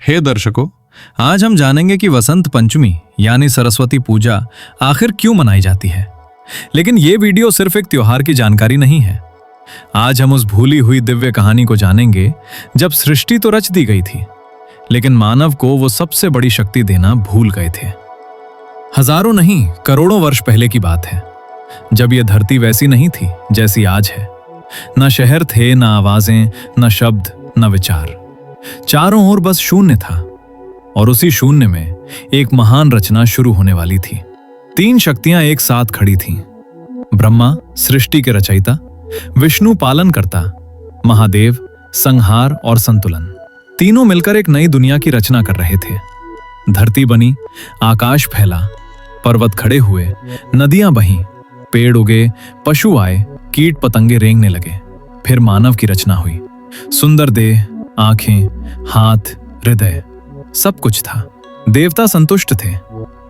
हे दर्शकों, आज हम जानेंगे कि वसंत पंचमी यानी सरस्वती पूजा आखिर क्यों मनाई जाती है। लेकिन ये वीडियो सिर्फ एक त्योहार की जानकारी नहीं है। आज हम उस भूली हुई दिव्य कहानी को जानेंगे जब सृष्टि तो रच दी गई थी, लेकिन मानव को वो सबसे बड़ी शक्ति देना भूल गए थे। हजारों नहीं, करोड़ों वर्ष पहले की बात है, जब यह धरती वैसी नहीं थी जैसी आज है। न शहर थे, न आवाजें, न शब्द, न विचार। चारों ओर बस शून्य था, और उसी शून्य में एक महान रचना शुरू होने वाली थी। तीन शक्तियां एक साथ खड़ी थीं। ब्रह्मा सृष्टि के रचयिता, विष्णु पालन करता, महादेव संहार और संतुलन। तीनों मिलकर एक नई दुनिया की रचना कर रहे थे। धरती बनी, आकाश फैला, पर्वत खड़े हुए, नदियां बहीं, पेड़ उगे, पशु आए, कीट पतंगे रेंगने लगे। फिर मानव की रचना हुई। सुंदर देह, आंखें, हाथ, हृदय, सब कुछ था। देवता संतुष्ट थे,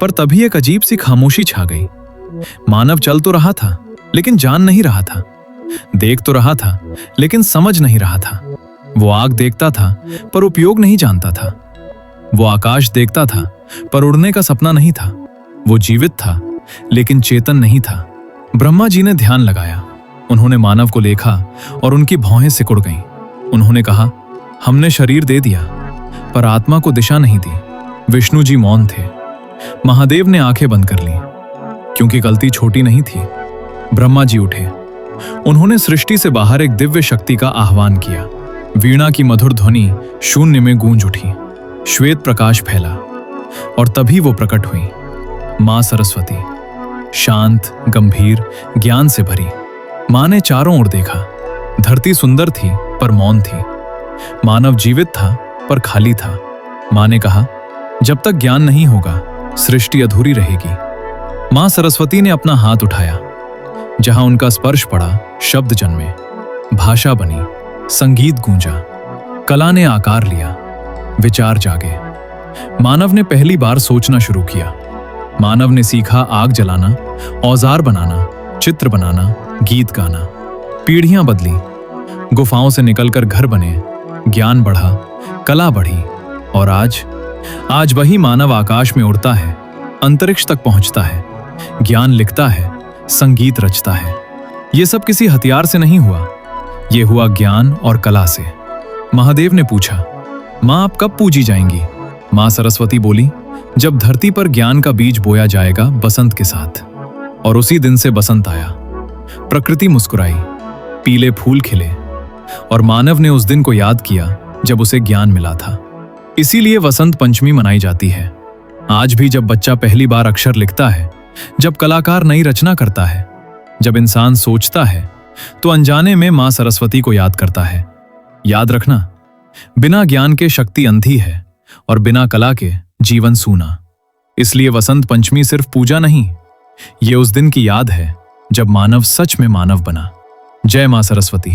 पर तभी एक अजीब सी खामोशी छा गई। मानव चल तो रहा था, लेकिन जान नहीं रहा था। देख तो रहा था, लेकिन समझ नहीं रहा था। वो आग देखता था, पर उपयोग नहीं जानता था। वो आकाश देखता था, पर उड़ने का सपना नहीं था। वो जीवित था, लेकिन चेतन नहीं था। ब्रह्मा जी ने ध्यान लगाया। उन्होंने मानव को देखा और उनकी भौहें सिकुड़ गईं। उन्होंने कहा, हमने शरीर दे दिया, पर आत्मा को दिशा नहीं दी। विष्णु जी मौन थे। महादेव ने आंखें बंद कर ली, क्योंकि गलती छोटी नहीं थी। ब्रह्मा जी उठे। उन्होंने सृष्टि से बाहर एक दिव्य शक्ति का आह्वान किया। वीणा की मधुर ध्वनि शून्य में गूंज उठी। श्वेत प्रकाश फैला, और तभी वो प्रकट हुई, मां सरस्वती, शांत, गंभीर, ज्ञान से भरी। मां ने चारों ओर देखा। धरती सुंदर थी, पर मौन थी। मानव जीवित था, पर खाली था। मां ने कहा, जब तक ज्ञान नहीं होगा, सृष्टि अधूरी रहेगी। मां सरस्वती ने अपना हाथ उठाया। जहां उनका स्पर्श पड़ा, शब्द जन्मे, भाषा बनी, संगीत गूंजा, कला ने आकार लिया, विचार जागे। मानव ने पहली बार सोचना शुरू किया। मानव ने सीखा आग जलाना, औजार बनाना, चित्र बनाना, गीत गाना। पीढ़ियां बदली, गुफाओं से निकलकर घर बने, ज्ञान बढ़ा, कला बढ़ी, और आज वही मानव आकाश में उड़ता है, अंतरिक्ष तक पहुंचता है, ज्ञान लिखता है, संगीत रचता है। यह सब किसी हथियार से नहीं हुआ, यह हुआ ज्ञान और कला से। महादेव ने पूछा, मां आप कब पूजी जाएंगी? मां सरस्वती बोली, जब धरती पर ज्ञान का बीज बोया जाएगा बसंत के साथ। और उसी दिन से बसंत आया। प्रकृति मुस्कुराई, पीले फूल खिले, और मानव ने उस दिन को याद किया जब उसे ज्ञान मिला था। इसीलिए वसंत पंचमी मनाई जाती है। आज भी जब बच्चा पहली बार अक्षर लिखता है, जब कलाकार नई रचना करता है, जब इंसान सोचता है, तो अनजाने में मां सरस्वती को याद करता है। याद रखना, बिना ज्ञान के शक्ति अंधी है, और बिना कला के जीवन सूना। इसलिए वसंत पंचमी सिर्फ पूजा नहीं, ये उस दिन की याद है जब मानव सच में मानव बना। जय मां सरस्वती।